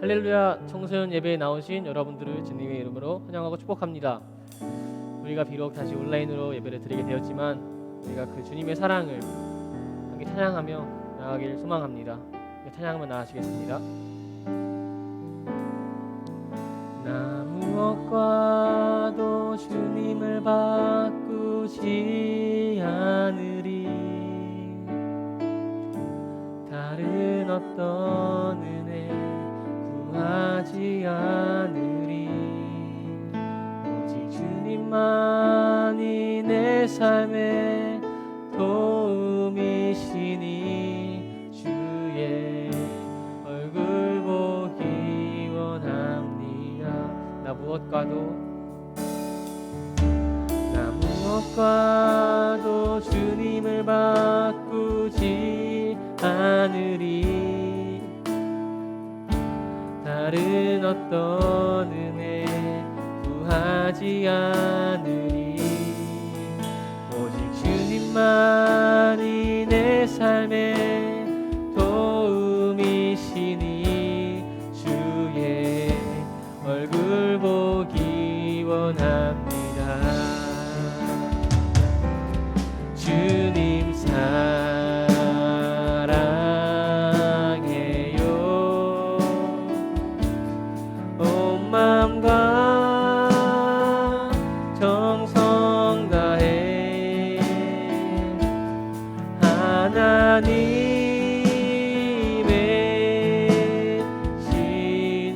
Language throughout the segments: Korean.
할렐루야. 청소년 예배에 나오신 여러분들을 주님의 이름으로 환영하고 축복합니다. 우리가 비록 다시 온라인으로 예배를 드리게 되었지만 우리가 그 주님의 사랑을 함께 찬양하며 나아가길 소망합니다. 찬양하며 나아가시겠습니다. 나 무엇과도 주님을 바꾸지 않으리. 다른 어떤 은혜 구하지 않으리. 오직 주님만이 내 삶의 도움이시니 주의 얼굴 보기 원합니다. 나 무엇과도 주님을 바꾸지 않으리. 다른 어떤 은혜 구하지 않으리. 오직 주님만이 내 삶의 도움이시니 주의 얼굴 보기 원합니다. 주님 사랑해요. 온 마음과 정성 다해 하나님의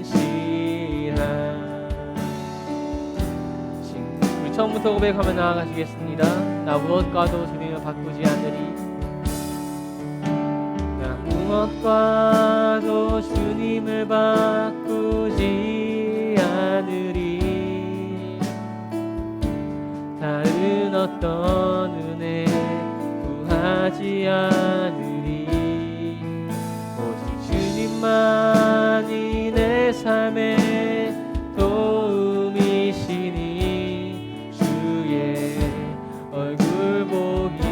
신실한. 우리 처음부터 고백하며 나아가시겠습니다. 나 무엇과도 주님을 바꾸지 않으리. 나 무엇과도 주님을 바꾸지 않으리. 다른 어떤 은혜 구하지 않으리. 오직 주님만이 내 삶의 도움이시니 주의 얼굴 보기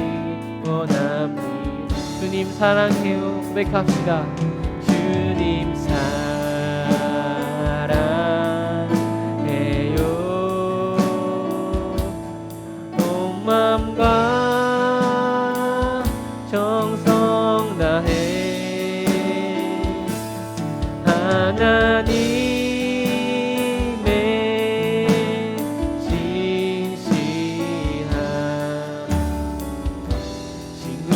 원합니다. 주님 사랑해요. 고백합시다. 주님 사랑해요. 온 마음과 정성 다해 하나님의 신실한 친구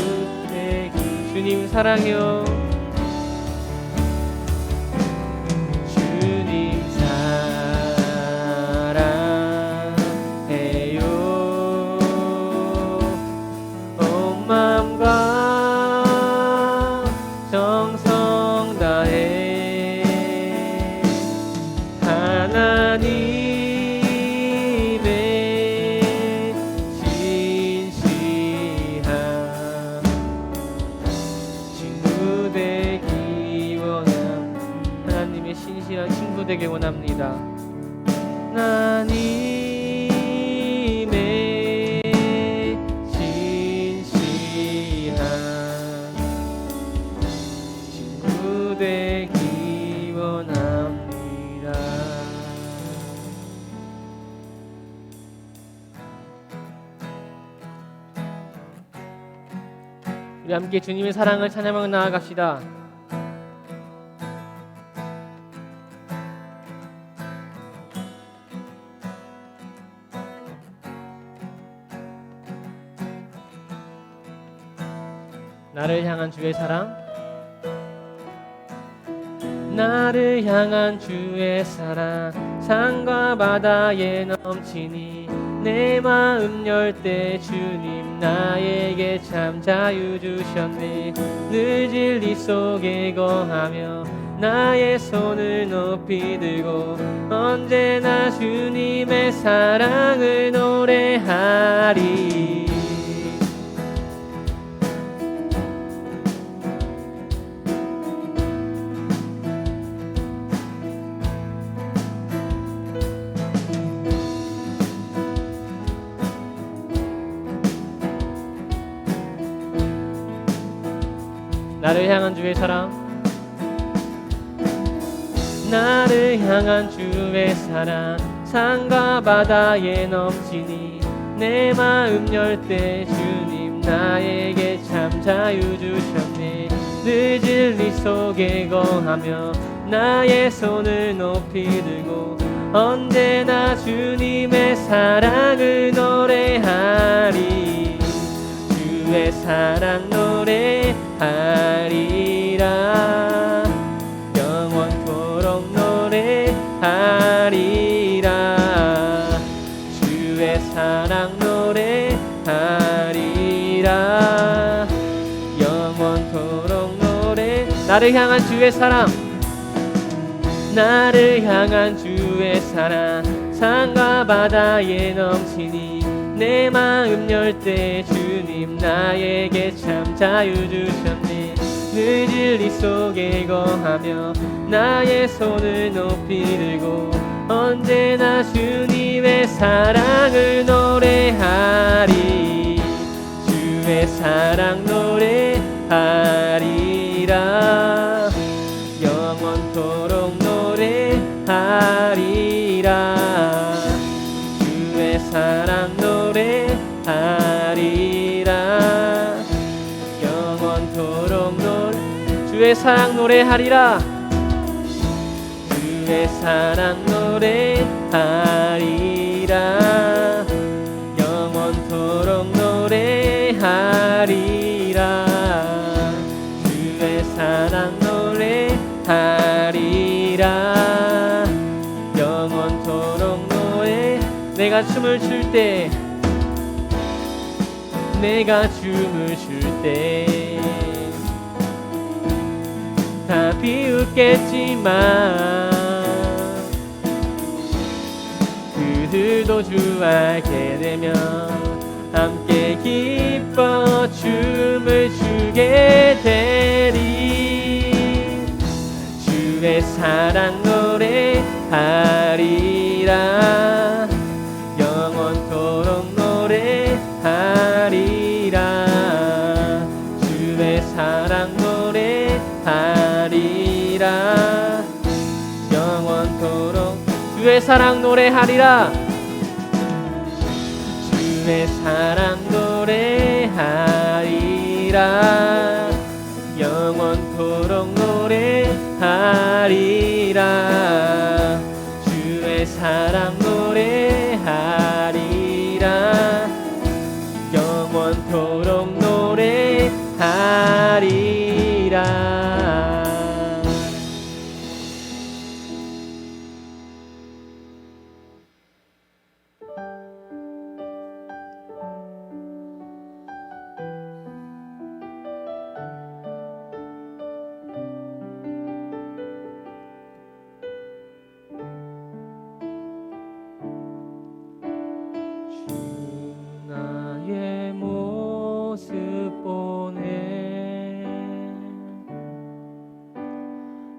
되기. 주님 사랑해요. 주님 사랑해요. 온 마음과 정성 다해 하나님의 신실한 친구 되기 원합니다. 하나님의 신실한 친구 되기 원합니다. 하나님의 신실한 친구 되기 원합니다. 우리 함께 주님의 사랑을 찬양하며 나아갑시다. 나를 향한 주의 사랑. 나를 향한 주의 사랑 산과 바다에 넘치니 내 마음 열 때 주님 나에게 참 자유 주셨네. 늘 진리 속에 거하며 나의 손을 높이 들고 언제나 주님의 사랑을 노래하리. 나를 향한 주의 사랑. 나를 향한 주의 사랑 산과 바다에 넘치니 내 마음 열 때 주님 나에게 참 자유 주셨네. 늦은 이 속에 거하며 나의 손을 높이 들고 언제나 주님의 사랑을 노래하리. 주의 사랑 노래하리라. 영원토록 노래하리라. 주의 사랑 노래하리라. 영원토록 노래. 나를 향한 주의 사랑, 나를 향한 주의 사랑 산과 바다에 넘치니 내 마음 열 때 주님 나에게 참 자유 주셨네. 늦은 이 속에 거하며 나의 손을 높이 들고 언제나 주님의 사랑을 노래하리. 주의 사랑 노래하리라. 영원토록 노래하리라. 주의 사랑 노래하리라. 영원토록 노래. 주의 사랑 노래하리라. 주의 사랑 노래하리라. 영원토록 노래하리라. 주의 사랑 노래하리라. 영원토록 노래. 내가 춤을 출 때, 내가 춤을 출 때 다 비웃겠지만 그들도 주 알게 되면 함께 기뻐 춤을 추게 되리. 주의 사랑 노래하리라. 영원토록 노래하리라. 주의 사랑 노래하리라. 영원토록. 주의 사랑 노래하리라. 주의 사랑 노래하리라. 영원토록 노래하리라. 주의 사랑 노래하리라. 영원토록 노래하리라. 나의 모습 보네.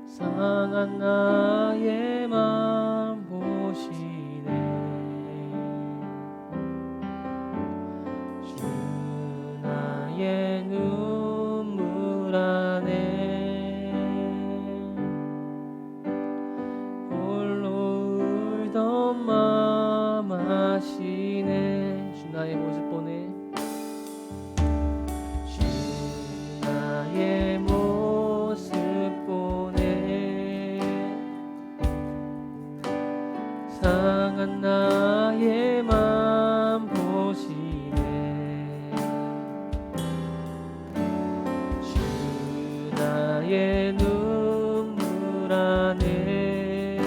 상한 나의 맘 보시네. 주 나의 눈물 안에 홀로 울던 맘 아시네. 주 나의 모습 보네. 주 나의 모습 보네. 상한 나의 맘 보시네. 주 나의 눈물 안에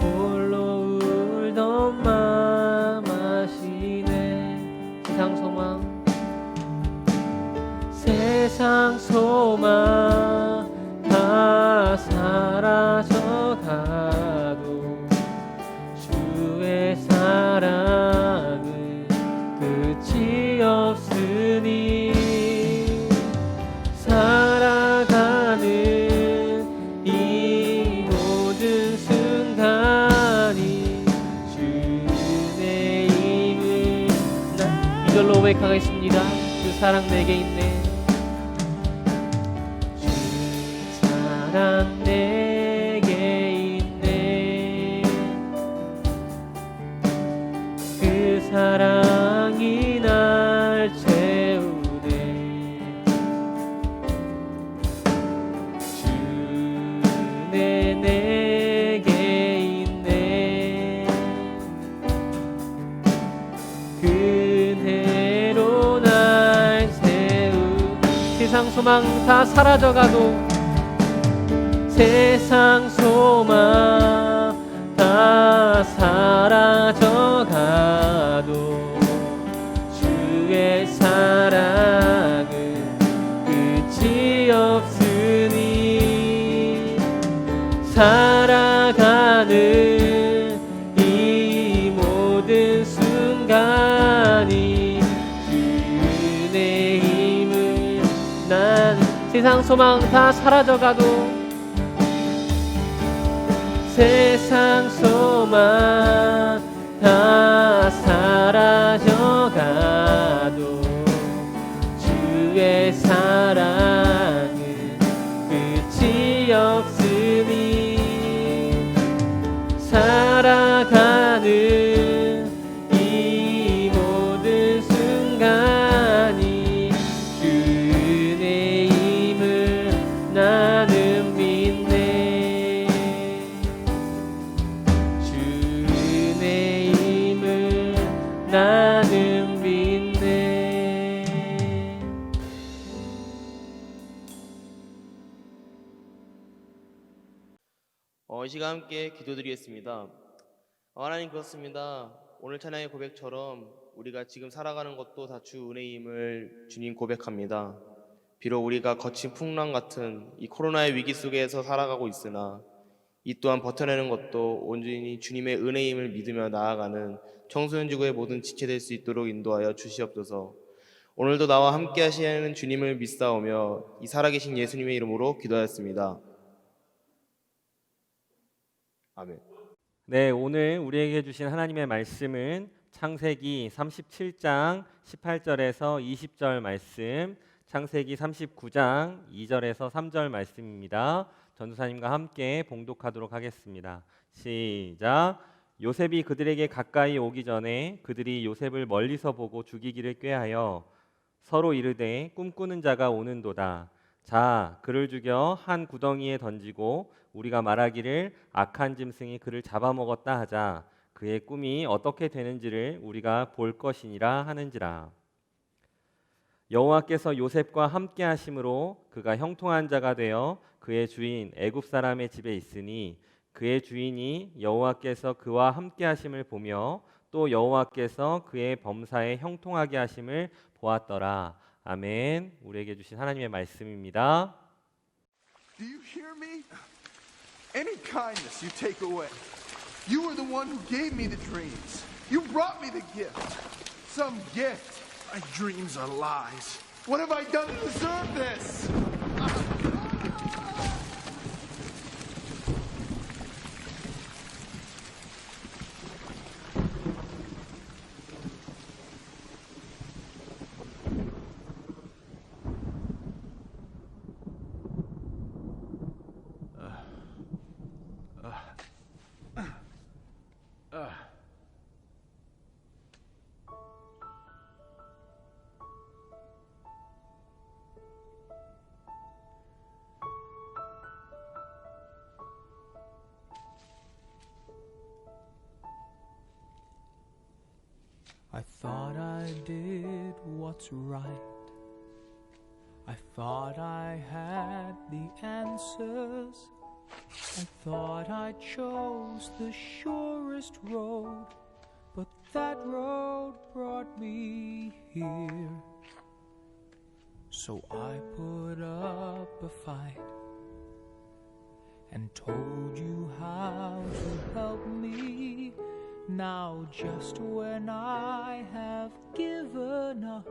홀로 울던 맘 아시네. 세상 소망, 세상 소망 다 사라져가도 주의 사랑은 끝이 없으니 살아가는 이 모든 순간이 주의 힘을. 이절로 고백하겠습니다. 주 사랑 내게 있네. 주 사랑 항상 내게 있네. 그 사랑이 날 채우네. 주네 내게 있네. 그대로 날 세우. 세상 소망 다 사라져가도, 세상 소망 다 사라져가도 주의 사랑은 끝이 없으니, 살아가는 이 모든 순간이 그의 힘을. 난 세상 소망 다 사라져가도, 세상 소망 다 사라져가도 주의 사랑은 끝이 없으니, 살아가는 이 모든 순간이 주의 힘을 나는 믿네. 나는 믿네. 이 시간 함께 기도드리겠습니다. 하나님, 그렇습니다. 오늘 찬양의 고백처럼 우리가 지금 살아가는 것도 다 주 은혜임을 주님 고백합니다. 비록 우리가 거친 풍랑 같은 이 코로나의 위기 속에서 살아가고 있으나, 이 또한 버텨내는 것도 온전히 주님의 은혜임을 믿으며 나아가는 청소년 지구의 모든 지체될 수 있도록 인도하여 주시옵소서. 오늘도 나와 함께 하시는 주님을 믿사오며 이 살아계신 예수님의 이름으로 기도하였습니다. 아멘. 네, 오늘 우리에게 주신 하나님의 말씀은 창세기 37장 18절에서 20절 말씀, 창세기 39장 2절에서 3절 말씀입니다. 전도사님과 함께 봉독하도록 하겠습니다. 시작. 요셉이 그들에게 가까이 오기 전에 그들이 요셉을 멀리서 보고 죽이기를 꾀하여 서로 이르되 꿈꾸는 자가 오는도다. 자, 그를 죽여 한 구덩이에 던지고 우리가 말하기를 악한 짐승이 그를 잡아먹었다 하자. 그의 꿈이 어떻게 되는지를 우리가 볼 것이니라 하는지라. 여호와께서 요셉과 함께 하심으로 그가 형통한 자가 되어 그의 주인 애굽 사람의 집에 있으니, 그의 주인이 여호와께서 그와 함께 하심을 보며 또 여호와께서 그의 범사에 형통하게 하심을 보았더라. 아멘. 우리에게 주신 하나님의 말씀입니다. Do you hear me? Any kindness you take away. You were the one who gave me the dreams. You brought me the gift. Some gift. My dreams are lies. What have I done to deserve this? I thought I did what's right. I thought I had the answers. I thought I chose the surest road, but that road brought me here. So I put up a fight and told you how to help me. Now just when I have given up,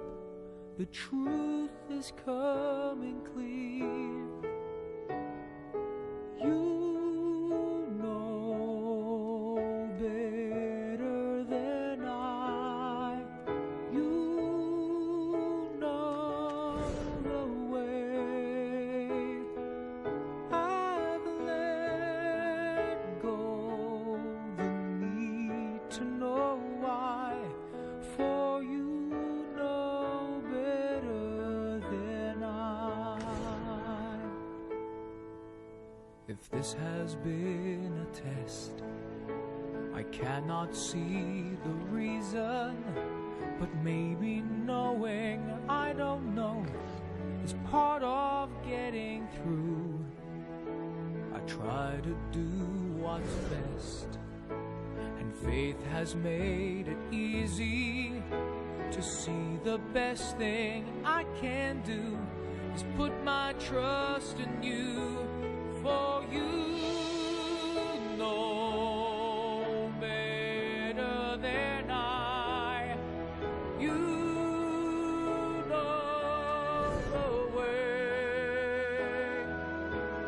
the truth is coming clear. You know better than I. You know the way. I This has been a test. I cannot see the reason, but maybe knowing I don't know is part of getting through. I try to do what's best, and faith has made it easy to see the best thing I can do is put my trust in you, for you know better than I. You know the way.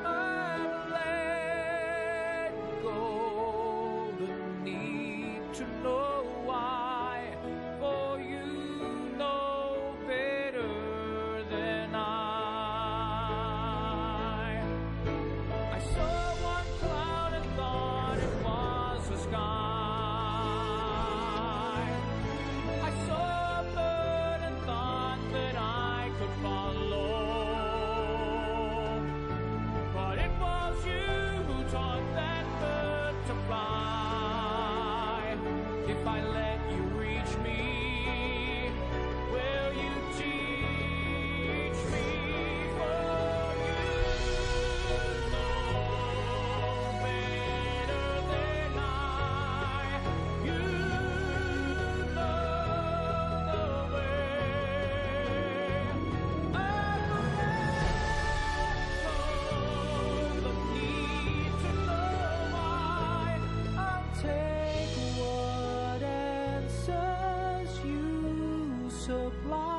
I've let go the need to know why, for you know better than I. I saw one cloud and thought it was the sky. I saw a bird and thought that I could follow. But it was you who taught that bird to fly. If I let you reach me, will you teach me? For you know better than I. You know the way. I've let go the need to know why. I'll take what answers you supply.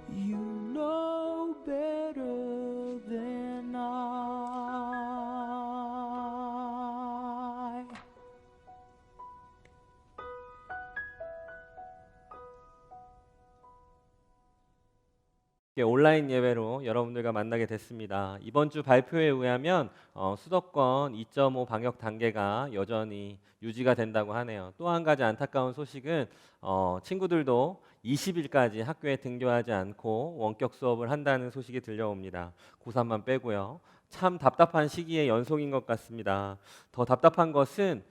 You know better than I. 온라인 예배로 여러분들과 만나게 됐습니다. 이번 주 발표에 의하면 수도권 2.5 방역 단계가 여전히 유지가 된다고 하네요. 또 한 가지 안타까운 소식은 친구들도 20일까지 학교에 등교하지 않고 원격 수업을 한다는 소식이 들려옵니다. 고3만 빼고요. 참 답답한 시기의 연속인 것 같습니다. 더 답답한 것은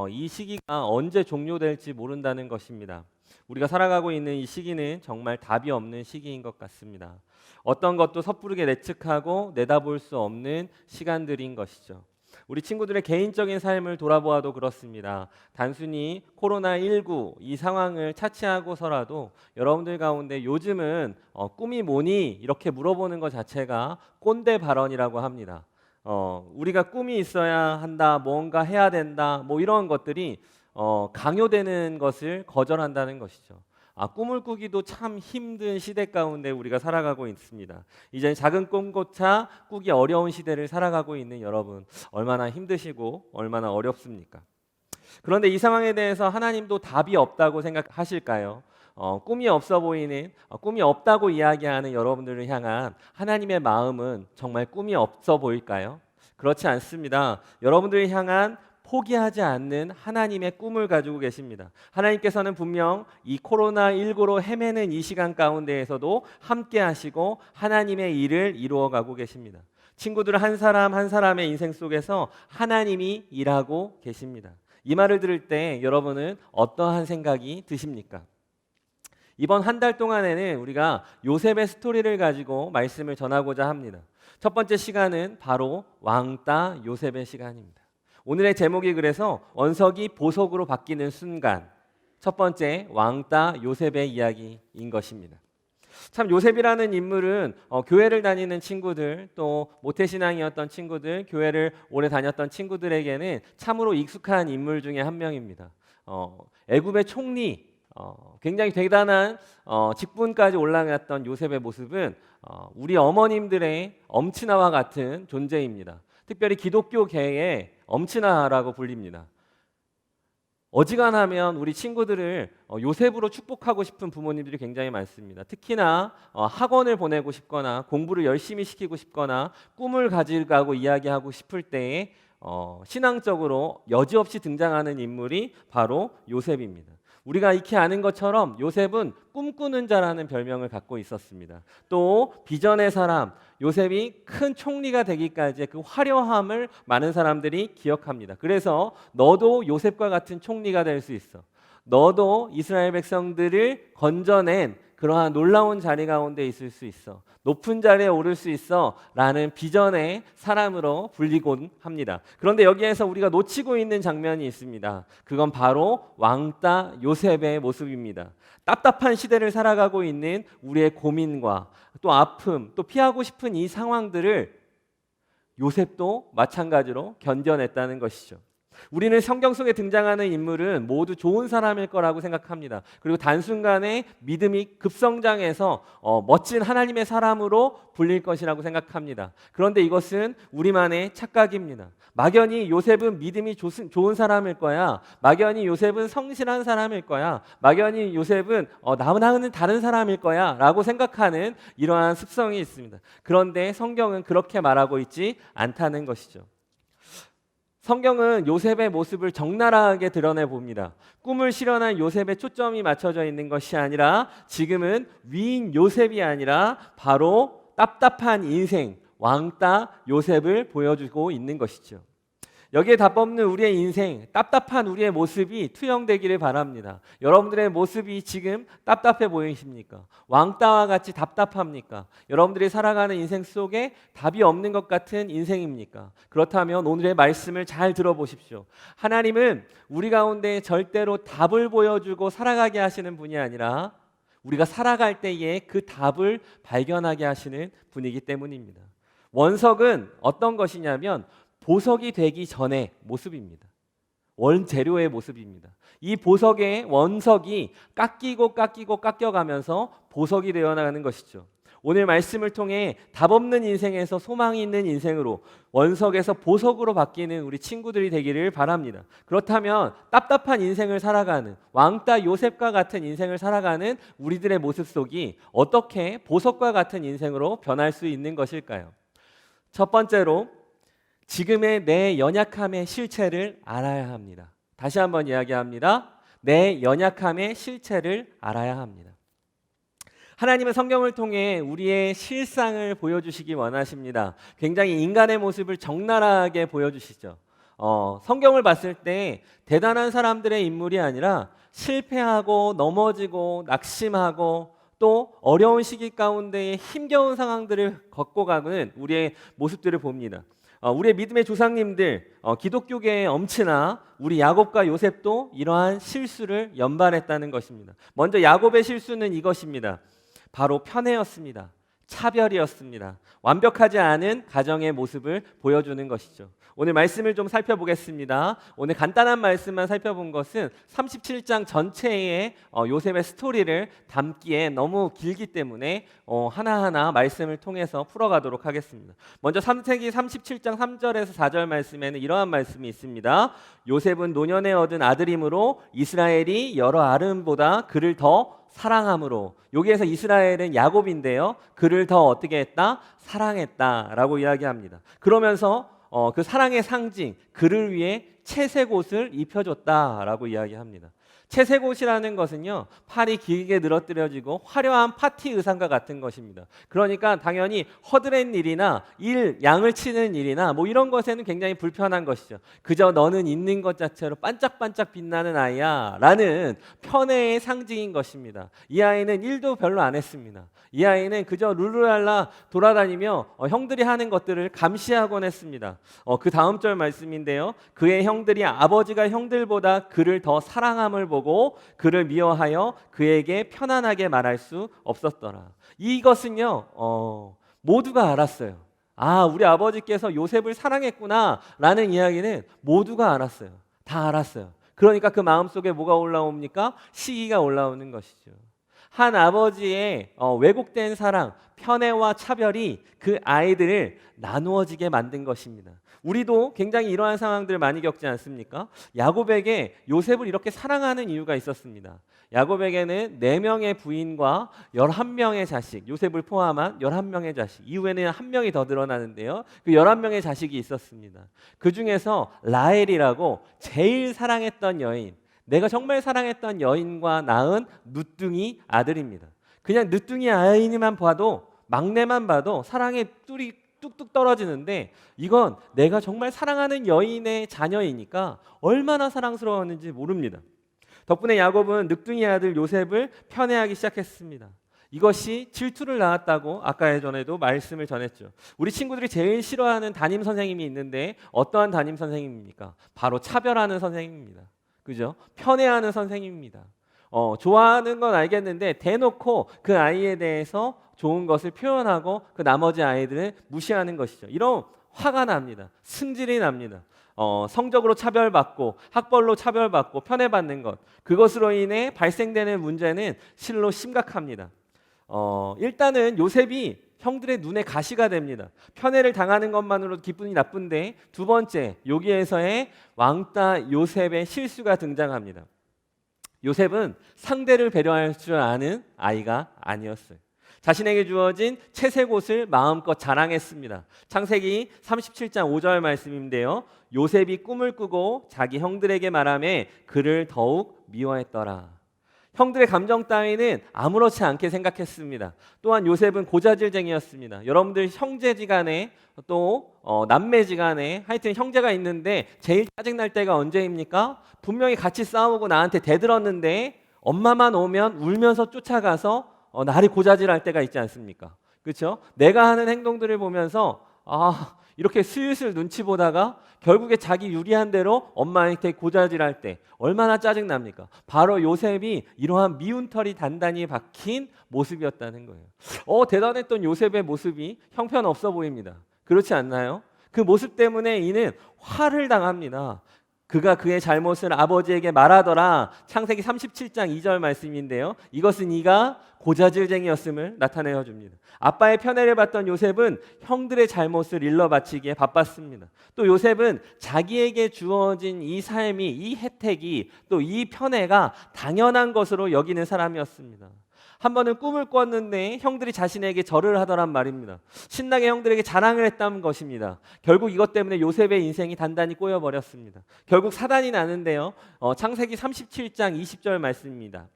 이 시기가 언제 종료될지 모른다는 것입니다. 우리가 살아가고 있는 이 시기는 정말 답이 없는 시기인 것 같습니다. 어떤 것도 섣부르게 예측하고 내다볼 수 없는 시간들인 것이죠. 우리 친구들의 개인적인 삶을 돌아보아도 그렇습니다. 단순히 코로나19 이 상황을 차치하고서라도 여러분들 가운데 요즘은 꿈이 뭐니? 이렇게 물어보는 것 자체가 꼰대 발언이라고 합니다. 우리가 꿈이 있어야 한다, 뭔가 해야 된다, 뭐 이런 것들이 강요되는 것을 거절한다는 것이죠. 꿈을 꾸기도 참 힘든 시대 가운데 우리가 살아가고 있습니다. 이제 작은 꿈조차 꾸기 어려운 시대를 살아가고 있는 여러분, 얼마나 힘드시고 얼마나 어렵습니까? 그런데 이 상황에 대해서 하나님도 답이 없다고 생각하실까요? 꿈이 없어 보이는, 꿈이 없다고 이야기하는 여러분들을 향한 하나님의 마음은 정말 꿈이 없어 보일까요? 그렇지 않습니다. 여러분들을 향한 포기하지 않는 하나님의 꿈을 가지고 계십니다. 하나님께서는 분명 이 코로나19로 헤매는 이 시간 가운데에서도 함께 하시고 하나님의 일을 이루어가고 계십니다. 친구들 한 사람 한 사람의 인생 속에서 하나님이 일하고 계십니다. 이 말을 들을 때 여러분은 어떠한 생각이 드십니까? 이번 한 달 동안에는 우리가 요셉의 스토리를 가지고 말씀을 전하고자 합니다. 첫 번째 시간은 바로 왕따 요셉의 시간입니다. 오늘의 제목이 그래서 원석이 보석으로 바뀌는 순간, 첫 번째 왕따 요셉의 이야기인 것입니다. 참 요셉이라는 인물은 교회를 다니는 친구들, 또 모태신앙이었던 친구들, 교회를 오래 다녔던 친구들에게는 참으로 익숙한 인물 중에 한 명입니다. 애굽의 총리, 굉장히 대단한 직분까지 올라갔던 요셉의 모습은 우리 어머님들의 엄친아와 같은 존재입니다. 특별히 기독교계의 엄친아라고 불립니다. 어지간하면 우리 친구들을 요셉으로 축복하고 싶은 부모님들이 굉장히 많습니다. 특히나 학원을 보내고 싶거나 공부를 열심히 시키고 싶거나 꿈을 가지고 이야기하고 싶을 때에 신앙적으로 여지없이 등장하는 인물이 바로 요셉입니다. 우리가 익히 아는 것처럼 요셉은 꿈꾸는 자라는 별명을 갖고 있었습니다. 또 비전의 사람, 요셉이 큰 총리가 되기까지의 그 화려함을 많은 사람들이 기억합니다. 그래서 너도 요셉과 같은 총리가 될 수 있어. 너도 이스라엘 백성들을 건져낸 그러한 놀라운 자리 가운데 있을 수 있어. 높은 자리에 오를 수 있어 라는 비전의 사람으로 불리곤 합니다. 그런데 여기에서 우리가 놓치고 있는 장면이 있습니다. 그건 바로 왕따 요셉의 모습입니다. 답답한 시대를 살아가고 있는 우리의 고민과 또 아픔, 또 피하고 싶은 이 상황들을 요셉도 마찬가지로 견뎌냈다는 것이죠. 우리는 성경 속에 등장하는 인물은 모두 좋은 사람일 거라고 생각합니다. 그리고 단순간에 믿음이 급성장해서 멋진 하나님의 사람으로 불릴 것이라고 생각합니다. 그런데 이것은 우리만의 착각입니다. 막연히 요셉은 믿음이 좋은 사람일 거야. 막연히 요셉은 성실한 사람일 거야. 막연히 요셉은 나는 다른 사람일 거야 라고 생각하는 이러한 습성이 있습니다. 그런데 성경은 그렇게 말하고 있지 않다는 것이죠. 성경은 요셉의 모습을 적나라하게 드러내 봅니다. 꿈을 실현한 요셉에 초점이 맞춰져 있는 것이 아니라 지금은 위인 요셉이 아니라 바로 답답한 인생, 왕따 요셉을 보여주고 있는 것이죠. 여기에 답 없는 우리의 인생, 답답한 우리의 모습이 투영되기를 바랍니다. 여러분들의 모습이 지금 답답해 보이십니까? 왕따와 같이 답답합니까? 여러분들이 살아가는 인생 속에 답이 없는 것 같은 인생입니까? 그렇다면 오늘의 말씀을 잘 들어보십시오. 하나님은 우리 가운데 절대로 답을 보여주고 살아가게 하시는 분이 아니라 우리가 살아갈 때에 그 답을 발견하게 하시는 분이기 때문입니다. 원석은 어떤 것이냐면 보석이 되기 전의 모습입니다. 원재료의 모습입니다. 이 보석의 원석이 깎여가면서 보석이 되어 나가는 것이죠. 오늘 말씀을 통해 답 없는 인생에서 소망이 있는 인생으로 원석에서 보석으로 바뀌는 우리 친구들이 되기를 바랍니다. 그렇다면 답답한 인생을 살아가는 왕따 요셉과 같은 인생을 살아가는 우리들의 모습 속이 어떻게 보석과 같은 인생으로 변할 수 있는 것일까요? 첫 번째로 지금의 내 연약함의 실체를 알아야 합니다. 다시 한번 이야기합니다. 내 연약함의 실체를 알아야 합니다. 하나님은 성경을 통해 우리의 실상을 보여주시기 원하십니다. 굉장히 인간의 모습을 적나라하게 보여주시죠. 성경을 봤을 때 대단한 사람들의 인물이 아니라 실패하고 넘어지고 낙심하고 또 어려운 시기 가운데 힘겨운 상황들을 겪고 가는 우리의 모습들을 봅니다. 우리의 믿음의 조상님들, 기독교계의 엄친아 우리 야곱과 요셉도 이러한 실수를 연발했다는 것입니다. 먼저 야곱의 실수는 이것입니다. 바로 편애였습니다. 차별이었습니다. 완벽하지 않은 가정의 모습을 보여주는 것이죠. 오늘 말씀을 좀 살펴보겠습니다. 오늘 간단한 말씀만 살펴본 것은 37장 전체의 요셉의 스토리를 담기에 너무 길기 때문에 하나하나 말씀을 통해서 풀어가도록 하겠습니다. 먼저 창세기 37장 3절에서 4절 말씀에는 이러한 말씀이 있습니다. 요셉은 노년에 얻은 아들이므로 이스라엘이 여러 아름보다 그를 더 사랑함으로, 여기에서 이스라엘은 야곱인데요, 그를 더 어떻게 했다? 사랑했다라고 이야기합니다. 그러면서 그 사랑의 상징, 그를 위해 채색 옷을 입혀줬다라고 이야기합니다. 채색 옷이라는 것은요, 팔이 길게 늘어뜨려지고 화려한 파티 의상과 같은 것입니다. 그러니까 당연히 허드렛 일이나 양을 치는 일이나 뭐 이런 것에는 굉장히 불편한 것이죠. 그저 너는 있는 것 자체로 반짝반짝 빛나는 아이야 라는 편애의 상징인 것입니다. 이 아이는 일도 별로 안 했습니다. 이 아이는 그저 룰루랄라 돌아다니며 형들이 하는 것들을 감시하곤 했습니다. 그 다음 절 말씀인데요, 그의 형들이 아버지가 형들보다 그를 더 사랑함을 보고 그를 미워하여 그에게 편안하게 말할 수 없었더라. 이것은요, 모두가 알았어요. 아, 우리 아버지께서 요셉을 사랑했구나 라는 이야기는 모두가 알았어요. 다 알았어요. 그러니까 그 마음속에 뭐가 올라옵니까? 시기가 올라오는 것이죠. 한 아버지의 왜곡된 사랑, 편애와 차별이 그 아이들을 나누어지게 만든 것입니다. 우리도 굉장히 이러한 상황들을 많이 겪지 않습니까? 야곱에게 요셉을 이렇게 사랑하는 이유가 있었습니다. 야곱에게는 4명의 부인과 11명의 자식, 요셉을 포함한 11명의 자식, 이후에는 1명이 더 늘어나는데요, 그 11명의 자식이 있었습니다. 그 중에서 라헬이라고 제일 사랑했던 여인, 내가 정말 사랑했던 여인과 낳은 누뚱이 아들입니다. 그냥 누뚱이 아이만 봐도 막내만 봐도 사랑의 뿔이 뚝뚝 떨어지는데 이건 내가 정말 사랑하는 여인의 자녀이니까 얼마나 사랑스러웠는지 모릅니다. 덕분에 야곱은 늑둥이 아들 요셉을 편애하기 시작했습니다. 이것이 질투를 낳았다고 아까 예전에도 말씀을 전했죠. 우리 친구들이 제일 싫어하는 담임 선생님이 있는데 어떠한 담임 선생님입니까? 바로 차별하는 선생님입니다. 그죠? 편애하는 선생님입니다. 좋아하는 건 알겠는데 대놓고 그 아이에 대해서 좋은 것을 표현하고 그 나머지 아이들은 무시하는 것이죠. 이런 화가 납니다. 승질이 납니다. 성적으로 차별받고 학벌로 차별받고 편애받는 것, 그것으로 인해 발생되는 문제는 실로 심각합니다. 일단은 요셉이 형들의 눈에 가시가 됩니다. 편애를 당하는 것만으로도 기분이 나쁜데 두 번째, 여기에서의 왕따 요셉의 실수가 등장합니다. 요셉은 상대를 배려할 줄 아는 아이가 아니었어요. 자신에게 주어진 채색 옷을 마음껏 자랑했습니다. 창세기 37장 5절 말씀인데요. 요셉이 꿈을 꾸고 자기 형들에게 말하며 그를 더욱 미워했더라. 형들의 감정 따위는 아무렇지 않게 생각했습니다. 또한 요셉은 고자질쟁이였습니다. 여러분들 형제지간에 또 남매지간에 하여튼 형제가 있는데 제일 짜증날 때가 언제입니까? 분명히 같이 싸우고 나한테 대들었는데 엄마만 오면 울면서 쫓아가서 나를 고자질할 때가 있지 않습니까? 그렇죠? 내가 하는 행동들을 보면서 이렇게 슬슬 눈치 보다가 결국에 자기 유리한 대로 엄마한테 고자질할 때 얼마나 짜증납니까? 바로 요셉이 이러한 미운 털이 단단히 박힌 모습이었다는 거예요. 대단했던 요셉의 모습이 형편없어 보입니다. 그렇지 않나요? 그 모습 때문에 이는 화를 당합니다. 그가 그의 잘못을 아버지에게 말하더라. 창세기 37장 2절 말씀인데요. 이것은 이가 고자질쟁이였음을 나타내어 줍니다. 아빠의 편애를 받던 요셉은 형들의 잘못을 일러 바치기에 바빴습니다. 또 요셉은 자기에게 주어진 이 삶이, 이 혜택이, 또 이 편애가 당연한 것으로 여기는 사람이었습니다. 한 번은 꿈을 꿨는데 형들이 자신에게 절을 하더란 말입니다. 신나게 형들에게 자랑을 했다는 것입니다. 결국 이것 때문에 요셉의 인생이 단단히 꼬여버렸습니다. 결국 사단이 나는데요. 창세기 37장 20절 말씀입니다.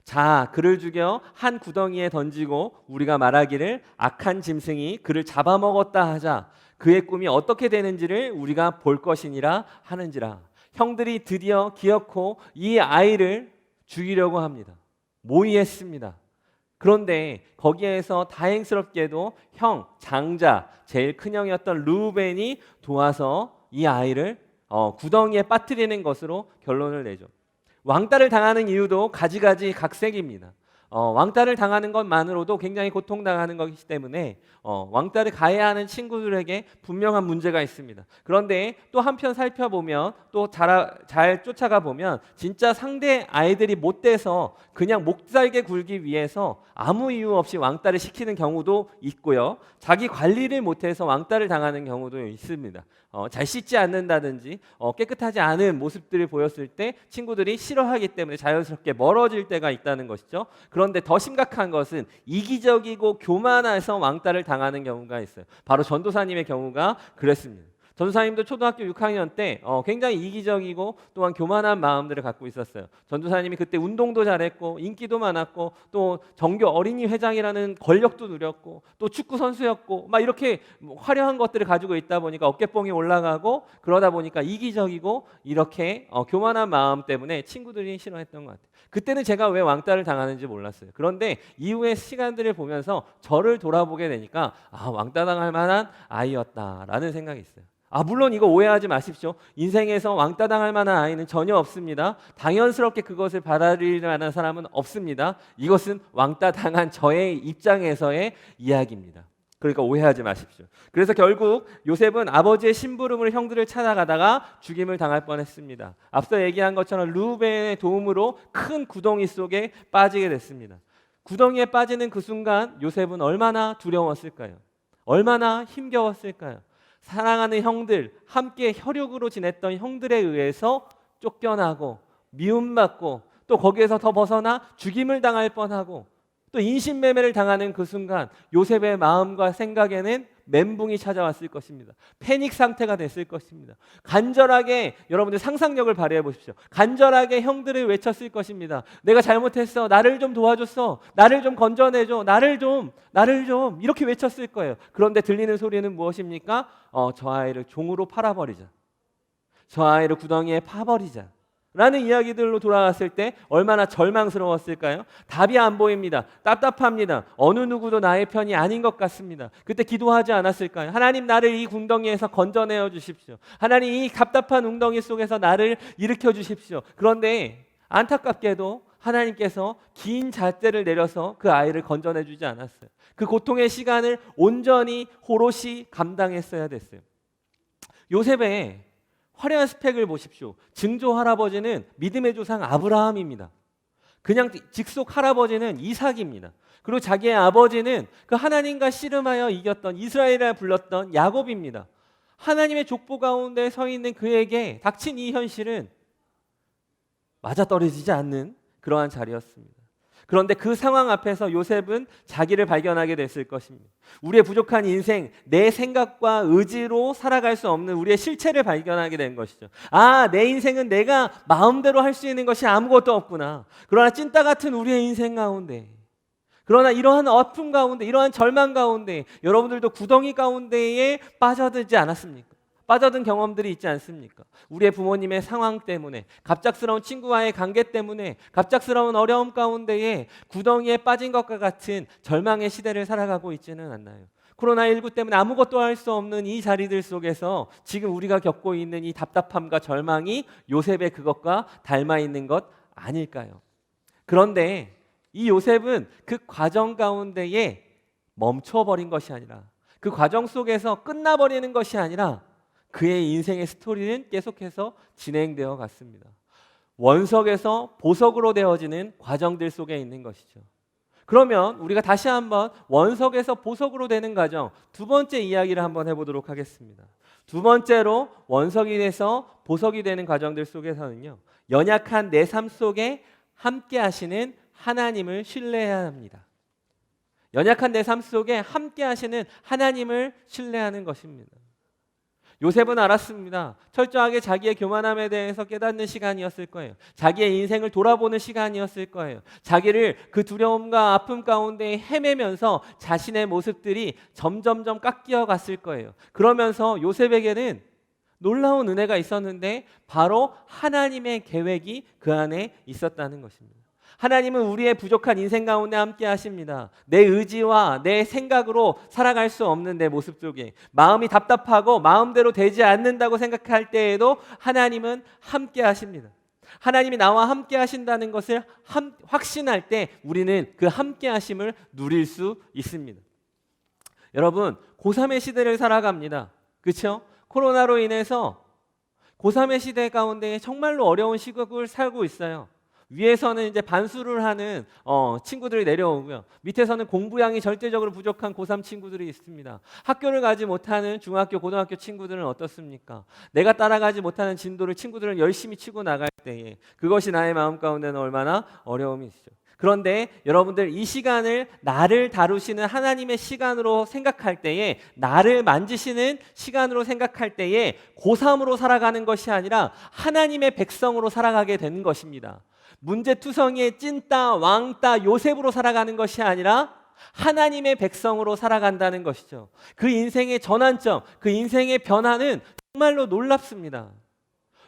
자, 그를 죽여 한 구덩이에 던지고 우리가 말하기를 악한 짐승이 그를 잡아먹었다 하자. 그의 꿈이 어떻게 되는지를 우리가 볼 것이니라 하는지라. 형들이 드디어 기어코 이 아이를 죽이려고 합니다. 모의했습니다. 그런데 거기에서 다행스럽게도 형, 장자, 제일 큰 형이었던 르우벤이 도와서 이 아이를 구덩이에 빠뜨리는 것으로 결론을 내죠. 왕따를 당하는 이유도 가지가지 각색입니다. 왕따를 당하는 것만으로도 굉장히 고통당하는 것이기 때문에 왕따를 가해야 하는 친구들에게 분명한 문제가 있습니다. 그런데 또 한편 살펴보면 또 잘 쫓아가 보면 진짜 상대 아이들이 못돼서 그냥 목살게 굴기 위해서 아무 이유 없이 왕따를 시키는 경우도 있고요. 자기 관리를 못해서 왕따를 당하는 경우도 있습니다. 잘 씻지 않는다든지 깨끗하지 않은 모습들을 보였을 때 친구들이 싫어하기 때문에 자연스럽게 멀어질 때가 있다는 것이죠. 그런데 더 심각한 것은 이기적이고 교만해서 왕따를 당하는 경우가 있어요. 바로 전도사님의 경우가 그랬습니다. 전도사님도 초등학교 6학년 때 굉장히 이기적이고 또한 교만한 마음들을 갖고 있었어요. 전도사님이 그때 운동도 잘했고 인기도 많았고 또 정교 어린이 회장이라는 권력도 누렸고 또 축구 선수였고 막 이렇게 화려한 것들을 가지고 있다 보니까 어깨뽕이 올라가고 그러다 보니까 이기적이고 이렇게 교만한 마음 때문에 친구들이 싫어했던 것 같아요. 그때는 제가 왜 왕따를 당하는지 몰랐어요. 그런데 이후의 시간들을 보면서 저를 돌아보게 되니까 왕따 당할 만한 아이였다라는 생각이 있어요. 물론 이거 오해하지 마십시오. 인생에서 왕따 당할 만한 아이는 전혀 없습니다. 당연스럽게 그것을 받아들일 만한 사람은 없습니다. 이것은 왕따 당한 저의 입장에서의 이야기입니다. 그러니까 오해하지 마십시오. 그래서 결국 요셉은 아버지의 심부름을 형들을 찾아가다가 죽임을 당할 뻔했습니다. 앞서 얘기한 것처럼 르우벤의 도움으로 큰 구덩이 속에 빠지게 됐습니다. 구덩이에 빠지는 그 순간 요셉은 얼마나 두려웠을까요? 얼마나 힘겨웠을까요? 사랑하는 형들, 함께 혈육으로 지냈던 형들에 의해서 쫓겨나고 미움받고 또 거기에서 더 벗어나 죽임을 당할 뻔하고 또 인신매매를 당하는 그 순간 요셉의 마음과 생각에는 멘붕이 찾아왔을 것입니다. 패닉 상태가 됐을 것입니다. 간절하게 여러분들 상상력을 발휘해 보십시오. 간절하게 형들을 외쳤을 것입니다. 내가 잘못했어. 나를 좀 도와줬어. 나를 좀 건져내줘. 나를 좀 이렇게 외쳤을 거예요. 그런데 들리는 소리는 무엇입니까? 저 아이를 종으로 팔아버리자. 저 아이를 구덩이에 파버리자. 라는 이야기들로 돌아갔을 때 얼마나 절망스러웠을까요? 답이 안 보입니다. 답답합니다. 어느 누구도 나의 편이 아닌 것 같습니다. 그때 기도하지 않았을까요? 하나님, 나를 이 궁덩이에서 건져내어 주십시오. 하나님, 이 답답한 웅덩이 속에서 나를 일으켜 주십시오. 그런데 안타깝게도 하나님께서 긴 잣대를 내려서 그 아이를 건져내 주지 않았어요. 그 고통의 시간을 온전히 호롯이 감당했어야 됐어요. 요셉의 화려한 스펙을 보십시오. 증조 할아버지는 믿음의 조상 아브라함입니다. 그냥 직속 할아버지는 이삭입니다. 그리고 자기의 아버지는 그 하나님과 씨름하여 이겼던 이스라엘을 불렀던 야곱입니다. 하나님의 족보 가운데 서 있는 그에게 닥친 이 현실은 맞아떨어지지 않는 그러한 자리였습니다. 그런데 그 상황 앞에서 요셉은 자기를 발견하게 됐을 것입니다. 우리의 부족한 인생, 내 생각과 의지로 살아갈 수 없는 우리의 실체를 발견하게 된 것이죠. 아, 내 인생은 내가 마음대로 할 수 있는 것이 아무것도 없구나. 그러나 찐따 같은 우리의 인생 가운데, 그러나 이러한 어둠 가운데, 이러한 절망 가운데 여러분들도 구덩이 가운데에 빠져들지 않았습니까? 빠져든 경험들이 있지 않습니까? 우리의 부모님의 상황 때문에, 갑작스러운 친구와의 관계 때문에, 갑작스러운 어려움 가운데에 구덩이에 빠진 것과 같은 절망의 시대를 살아가고 있지는 않나요? 코로나19 때문에 아무것도 할 수 없는 이 자리들 속에서 지금 우리가 겪고 있는 이 답답함과 절망이 요셉의 그것과 닮아 있는 것 아닐까요? 그런데 이 요셉은 그 과정 가운데에 멈춰버린 것이 아니라, 그 과정 속에서 끝나버리는 것이 아니라 그의 인생의 스토리는 계속해서 진행되어 갔습니다. 원석에서 보석으로 되어지는 과정들 속에 있는 것이죠. 그러면 우리가 다시 한번 원석에서 보석으로 되는 과정, 두 번째 이야기를 한번 해보도록 하겠습니다. 두 번째로 원석이 돼서 보석이 되는 과정들 속에서는요, 연약한 내 삶 속에 함께 하시는 하나님을 신뢰해야 합니다. 연약한 내 삶 속에 함께 하시는 하나님을 신뢰하는 것입니다. 요셉은 알았습니다. 철저하게 자기의 교만함에 대해서 깨닫는 시간이었을 거예요. 자기의 인생을 돌아보는 시간이었을 거예요. 자기를 그 두려움과 아픔 가운데 헤매면서 자신의 모습들이 점점점 깎여 갔을 거예요. 그러면서 요셉에게는 놀라운 은혜가 있었는데 바로 하나님의 계획이 그 안에 있었다는 것입니다. 하나님은 우리의 부족한 인생 가운데 함께 하십니다. 내 의지와 내 생각으로 살아갈 수 없는 내 모습 속에 마음이 답답하고 마음대로 되지 않는다고 생각할 때에도 하나님은 함께 하십니다. 하나님이 나와 함께 하신다는 것을 확신할 때 우리는 그 함께 하심을 누릴 수 있습니다. 여러분, 고3의 시대를 살아갑니다. 그렇죠? 코로나로 인해서 고3의 시대 가운데 정말로 어려운 시국을 살고 있어요. 위에서는 이제 반수를 하는 친구들이 내려오고요. 밑에서는 공부량이 절대적으로 부족한 고3 친구들이 있습니다. 학교를 가지 못하는 중학교, 고등학교 친구들은 어떻습니까? 내가 따라가지 못하는 진도를 친구들은 열심히 치고 나갈 때에 그것이 나의 마음 가운데는 얼마나 어려움이 있죠. 그런데 여러분들, 이 시간을 나를 다루시는 하나님의 시간으로 생각할 때에, 나를 만지시는 시간으로 생각할 때에 고3으로 살아가는 것이 아니라 하나님의 백성으로 살아가게 되는 것입니다. 문제투성이의 찐따, 왕따, 요셉으로 살아가는 것이 아니라 하나님의 백성으로 살아간다는 것이죠. 그 인생의 전환점, 그 인생의 변화는 정말로 놀랍습니다.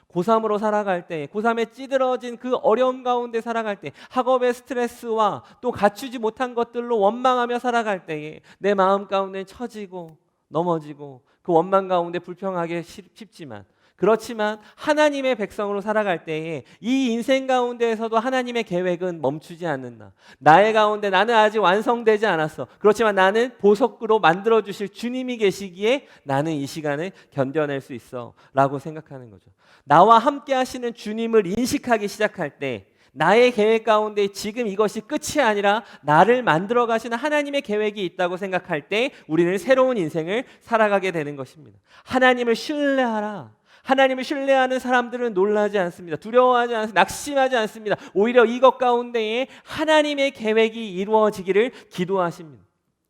고3으로 살아갈 때, 고3에 찌들어진 그 어려움 가운데 살아갈 때, 학업의 스트레스와 또 갖추지 못한 것들로 원망하며 살아갈 때에 내 마음 가운데 처지고 넘어지고 그 원망 가운데 불평하기 쉽지만, 그렇지만 하나님의 백성으로 살아갈 때에 이 인생 가운데에서도 하나님의 계획은 멈추지 않는다. 나의 가운데 나는 아직 완성되지 않았어. 그렇지만 나는 보석으로 만들어주실 주님이 계시기에 나는 이 시간을 견뎌낼 수 있어 라고 생각하는 거죠. 나와 함께 하시는 주님을 인식하기 시작할 때, 나의 계획 가운데 지금 이것이 끝이 아니라 나를 만들어 가시는 하나님의 계획이 있다고 생각할 때 우리는 새로운 인생을 살아가게 되는 것입니다. 하나님을 신뢰하라. 하나님을 신뢰하는 사람들은 놀라지 않습니다. 두려워하지 않습니다. 낙심하지 않습니다. 오히려 이것 가운데에 하나님의 계획이 이루어지기를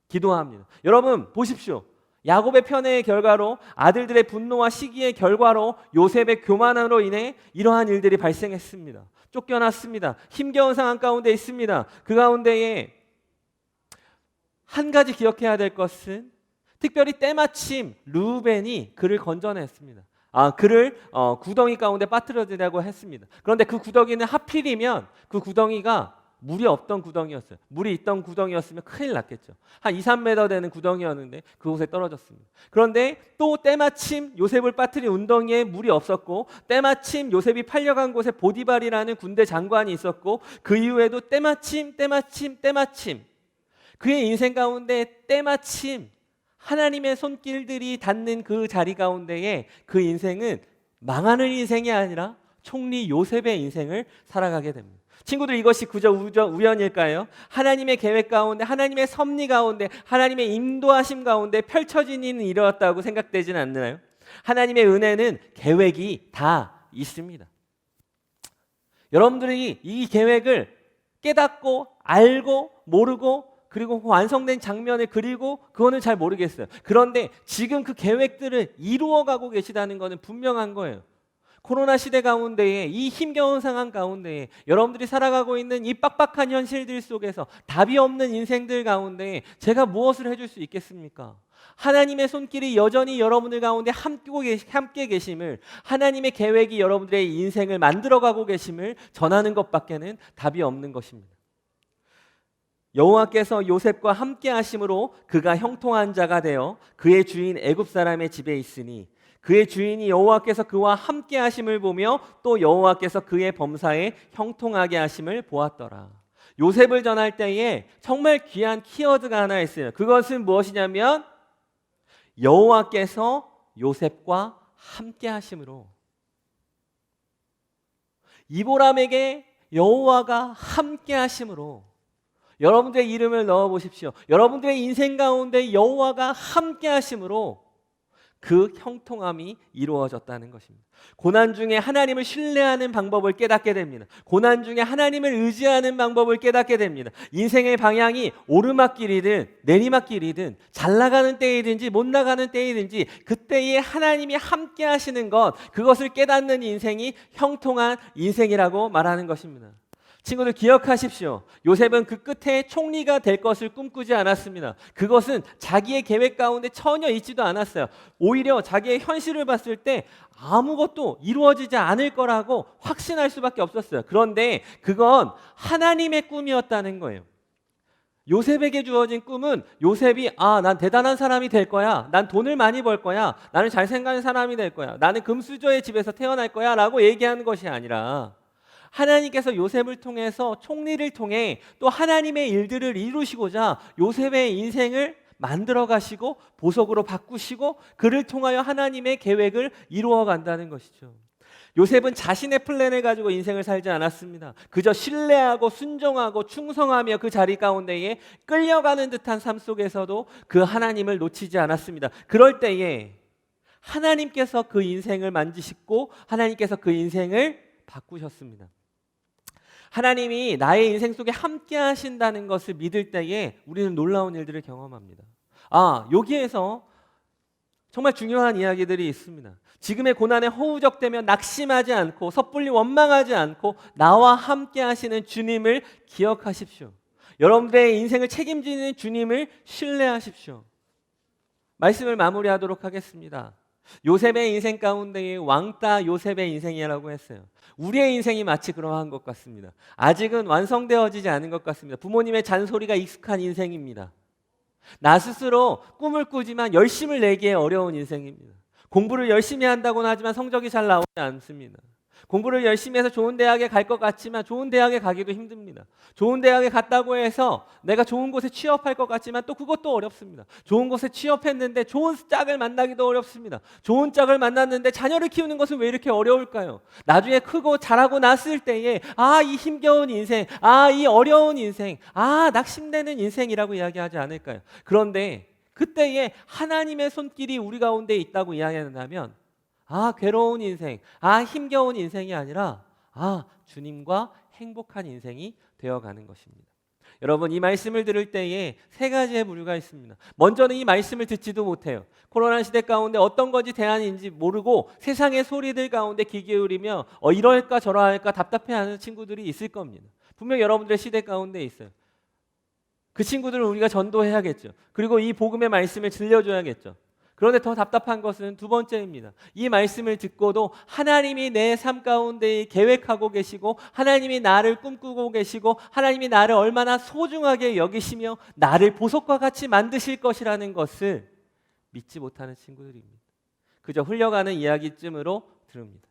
기도합니다. 여러분 보십시오. 야곱의 편애의 결과로, 아들들의 분노와 시기의 결과로, 요셉의 교만으로 인해 이러한 일들이 발생했습니다. 쫓겨났습니다. 힘겨운 상황 가운데 있습니다. 그 가운데에 한 가지 기억해야 될 것은 특별히 때마침 르우벤이 그를 건져냈습니다. 그를 구덩이 가운데 빠뜨려지라고 했습니다. 그런데 그 구덩이는 하필이면 그 구덩이가 물이 없던 구덩이였어요. 물이 있던 구덩이였으면 큰일 났겠죠. 한 2, 3m 되는 구덩이였는데 그곳에 떨어졌습니다. 그런데 또 때마침 요셉을 빠뜨린 운덩이에 물이 없었고, 때마침 요셉이 팔려간 곳에 보디발이라는 군대 장관이 있었고, 그 이후에도 때마침 그의 인생 가운데 때마침 하나님의 손길들이 닿는 그 자리 가운데에 그 인생은 망하는 인생이 아니라 총리 요셉의 인생을 살아가게 됩니다. 친구들, 이것이 그저 우연일까요? 하나님의 계획 가운데, 하나님의 섭리 가운데, 하나님의 인도하심 가운데 펼쳐진 일이었다고 생각되지는 않나요? 하나님의 은혜는 계획이 다 있습니다. 여러분들이 이 계획을 깨닫고 알고 모르고 그리고 완성된 장면을 그리고 그거는 잘 모르겠어요. 그런데 지금 그 계획들을 이루어가고 계시다는 것은 분명한 거예요. 코로나 시대 가운데에, 이 힘겨운 상황 가운데에, 여러분들이 살아가고 있는 이 빡빡한 현실들 속에서 답이 없는 인생들 가운데 제가 무엇을 해줄 수 있겠습니까? 하나님의 손길이 여전히 여러분들 가운데 함께 계심을, 하나님의 계획이 여러분들의 인생을 만들어가고 계심을 전하는 것밖에는 답이 없는 것입니다. 여호와께서 요셉과 함께 하심으로 그가 형통한 자가 되어 그의 주인 애굽 사람의 집에 있으니, 그의 주인이 여호와께서 그와 함께 하심을 보며 또 여호와께서 그의 범사에 형통하게 하심을 보았더라. 요셉을 전할 때에 정말 귀한 키워드가 하나 있어요. 그것은 무엇이냐면 여호와께서 요셉과 함께 하심으로. 이보람에게 여호와가 함께 하심으로 여러분들의 이름을 넣어 보십시오. 여러분들의 인생 가운데 여호와가 함께 하심으로 그 형통함이 이루어졌다는 것입니다. 고난 중에 하나님을 신뢰하는 방법을 깨닫게 됩니다. 고난 중에 하나님을 의지하는 방법을 깨닫게 됩니다. 인생의 방향이 오르막길이든 내리막길이든 잘 나가는 때이든지 못 나가는 때이든지 그때에 하나님이 함께 하시는 것, 그것을 깨닫는 인생이 형통한 인생이라고 말하는 것입니다. 친구들, 기억하십시오. 요셉은 그 끝에 총리가 될 것을 꿈꾸지 않았습니다. 그것은 자기의 계획 가운데 전혀 있지도 않았어요. 오히려 자기의 현실을 봤을 때 아무것도 이루어지지 않을 거라고 확신할 수밖에 없었어요. 그런데 그건 하나님의 꿈이었다는 거예요. 요셉에게 주어진 꿈은, 요셉이 난 대단한 사람이 될 거야, 난 돈을 많이 벌 거야, 나는 잘생긴 사람이 될 거야, 나는 금수저의 집에서 태어날 거야 라고 얘기하는 것이 아니라, 하나님께서 요셉을 통해서, 총리를 통해 또 하나님의 일들을 이루시고자 요셉의 인생을 만들어 가시고 보석으로 바꾸시고 그를 통하여 하나님의 계획을 이루어 간다는 것이죠. 요셉은 자신의 플랜을 가지고 인생을 살지 않았습니다. 그저 신뢰하고 순종하고 충성하며 그 자리 가운데에 끌려가는 듯한 삶 속에서도 그 하나님을 놓치지 않았습니다. 그럴 때에 하나님께서 그 인생을 만지시고 하나님께서 그 인생을 바꾸셨습니다. 하나님이 나의 인생 속에 함께 하신다는 것을 믿을 때에 우리는 놀라운 일들을 경험합니다. 여기에서 정말 중요한 이야기들이 있습니다. 지금의 고난에 허우적대며 낙심하지 않고 섣불리 원망하지 않고 나와 함께 하시는 주님을 기억하십시오. 여러분들의 인생을 책임지는 주님을 신뢰하십시오. 말씀을 마무리하도록 하겠습니다. 요셉의 인생 가운데에 왕따 요셉의 인생이라고 했어요. 우리의 인생이 마치 그러한 것 같습니다. 아직은 완성되어지지 않은 것 같습니다. 부모님의 잔소리가 익숙한 인생입니다. 나 스스로 꿈을 꾸지만 열심을 내기에 어려운 인생입니다. 공부를 열심히 한다고는 하지만 성적이 잘 나오지 않습니다. 공부를 열심히 해서 좋은 대학에 갈 것 같지만 좋은 대학에 가기도 힘듭니다. 좋은 대학에 갔다고 해서 내가 좋은 곳에 취업할 것 같지만 또 그것도 어렵습니다. 좋은 곳에 취업했는데 좋은 짝을 만나기도 어렵습니다. 좋은 짝을 만났는데 자녀를 키우는 것은 왜 이렇게 어려울까요? 나중에 크고 자라고 났을 때에 이 힘겨운 인생, 이 어려운 인생, 낙심되는 인생이라고 이야기하지 않을까요? 그런데 그때에 하나님의 손길이 우리 가운데 있다고 이야기한다면 괴로운 인생, 힘겨운 인생이 아니라 주님과 행복한 인생이 되어가는 것입니다. 여러분, 이 말씀을 들을 때에 세 가지의 부류가 있습니다. 먼저는 이 말씀을 듣지도 못해요. 코로나 시대 가운데 어떤 것이 대안인지 모르고 세상의 소리들 가운데 귀 기울이며 이럴까 저럴까 답답해하는 친구들이 있을 겁니다. 분명 여러분들의 시대 가운데 있어요. 그 친구들은 우리가 전도해야겠죠. 그리고 이 복음의 말씀을 들려줘야겠죠. 그런데 더 답답한 것은 두 번째입니다. 이 말씀을 듣고도 하나님이 내 삶 가운데 계획하고 계시고 하나님이 나를 꿈꾸고 계시고 하나님이 나를 얼마나 소중하게 여기시며 나를 보석과 같이 만드실 것이라는 것을 믿지 못하는 친구들입니다. 그저 흘려가는 이야기쯤으로 들읍니다.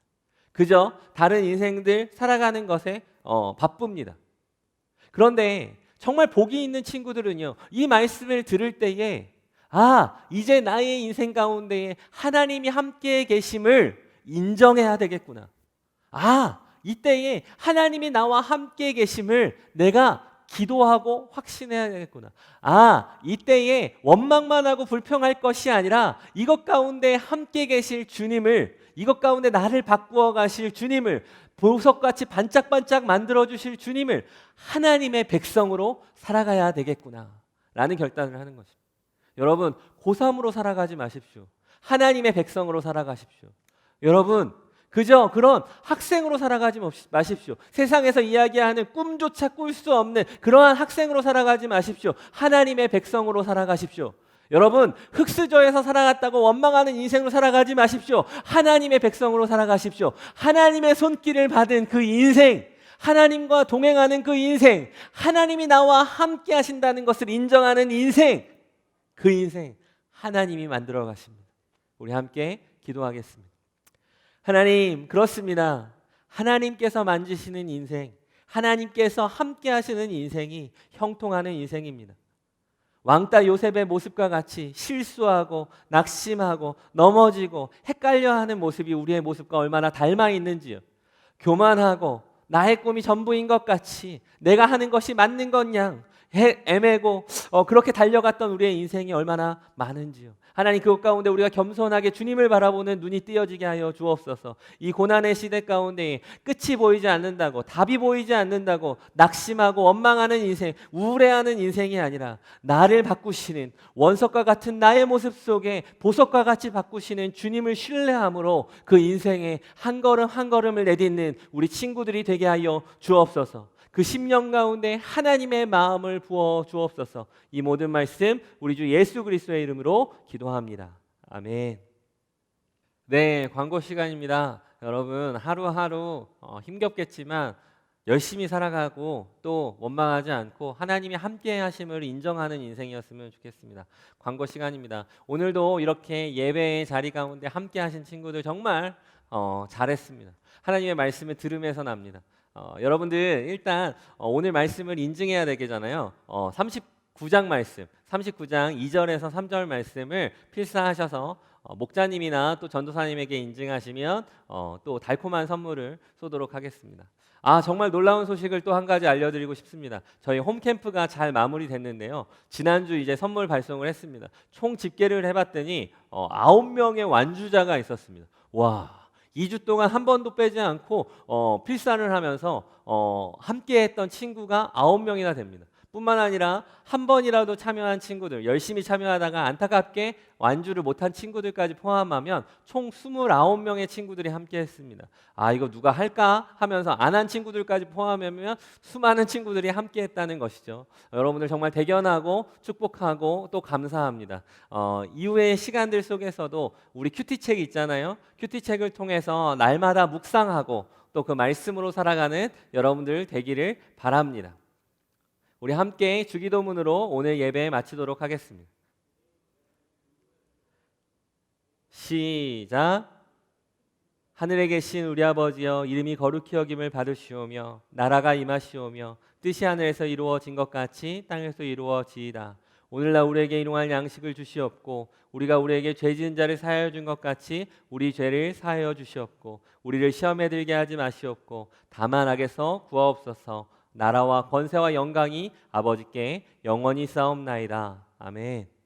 그저 다른 인생들 살아가는 것에 바쁩니다. 그런데 정말 복이 있는 친구들은요, 이 말씀을 들을 때에 이제 나의 인생 가운데에 하나님이 함께 계심을 인정해야 되겠구나. 이때에 하나님이 나와 함께 계심을 내가 기도하고 확신해야 되겠구나. 이때에 원망만 하고 불평할 것이 아니라 이것 가운데 함께 계실 주님을, 이것 가운데 나를 바꾸어 가실 주님을, 보석같이 반짝반짝 만들어 주실 주님을 하나님의 백성으로 살아가야 되겠구나 라는 결단을 하는 것입니다. 여러분, 고3으로 살아가지 마십시오. 하나님의 백성으로 살아가십시오. 여러분, 그저 그런 학생으로 살아가지 마십시오. 세상에서 이야기하는 꿈조차 꿀 수 없는 그러한 학생으로 살아가지 마십시오. 하나님의 백성으로 살아가십시오. 여러분, 흙수저에서 살아갔다고 원망하는 인생으로 살아가지 마십시오. 하나님의 백성으로 살아가십시오. 하나님의 손길을 받은 그 인생, 하나님과 동행하는 그 인생, 하나님이 나와 함께 하신다는 것을 인정하는 인생, 그 인생 하나님이 만들어 가십니다. 우리 함께 기도하겠습니다. 하나님, 그렇습니다. 하나님께서 만지시는 인생, 하나님께서 함께 하시는 인생이 형통하는 인생입니다. 왕따 요셉의 모습과 같이 실수하고 낙심하고 넘어지고 헷갈려하는 모습이 우리의 모습과 얼마나 닮아 있는지요. 교만하고 나의 꿈이 전부인 것 같이 내가 하는 것이 맞는 것냥 애매고 그렇게 달려갔던 우리의 인생이 얼마나 많은지요. 하나님, 그것 가운데 우리가 겸손하게 주님을 바라보는 눈이 띄어지게 하여 주옵소서. 이 고난의 시대 가운데 끝이 보이지 않는다고, 답이 보이지 않는다고 낙심하고 원망하는 인생, 우울해하는 인생이 아니라 나를 바꾸시는, 원석과 같은 나의 모습 속에 보석과 같이 바꾸시는 주님을 신뢰함으로 그 인생에 한 걸음 한 걸음을 내딛는 우리 친구들이 되게 하여 주옵소서. 그 10년 가운데 하나님의 마음을 부어 주옵소서. 이 모든 말씀 우리 주 예수 그리스도의 이름으로 기도합니다. 아멘. 네, 광고 시간입니다. 여러분, 하루하루 힘겹겠지만 열심히 살아가고 또 원망하지 않고 하나님이 함께 하심을 인정하는 인생이었으면 좋겠습니다. 광고 시간입니다. 오늘도 이렇게 예배의 자리 가운데 함께 하신 친구들 정말 잘했습니다. 하나님의 말씀을 들으면서 납니다. 여러분들 일단 오늘 말씀을 인증해야 되겠잖아요. 39장 말씀, 39장 2절에서 3절 말씀을 필사하셔서 목자님이나 또 전도사님에게 인증하시면 또 달콤한 선물을 쏘도록 하겠습니다. 정말 놀라운 소식을 또 한 가지 알려드리고 싶습니다. 저희 홈캠프가 잘 마무리됐는데요. 지난주 이제 선물 발송을 했습니다. 총 집계를 해봤더니 9명의 완주자가 있었습니다. 와! 2주 동안 한 번도 빼지 않고 필사를 하면서 함께 했던 친구가 9명이나 됩니다. 뿐만 아니라 한 번이라도 참여한 친구들, 열심히 참여하다가 안타깝게 완주를 못한 친구들까지 포함하면 총 29명의 친구들이 함께 했습니다. 이거 누가 할까 하면서 안 한 친구들까지 포함하면 수많은 친구들이 함께 했다는 것이죠. 여러분들 정말 대견하고 축복하고 또 감사합니다. 이후의 시간들 속에서도 우리 큐티책 있잖아요. 큐티책을 통해서 날마다 묵상하고 또 그 말씀으로 살아가는 여러분들 되기를 바랍니다. 우리 함께 주기도문으로 오늘 예배 마치도록 하겠습니다. 시작. 하늘에 계신 우리 아버지여, 이름이 거룩히 여김을 받으시오며 나라가 임하시오며 뜻이 하늘에서 이루어진 것 같이 땅에서 이루어지이다. 오늘날 우리에게 일용할 양식을 주시옵고 우리가 우리에게 죄 지은 자를 사하여 준 것 같이 우리 죄를 사하여 주시옵고 우리를 시험에 들게 하지 마시옵고 다만 악에서 구하옵소서. 나라와 권세와 영광이 아버지께 영원히 싸움나이다. 아멘.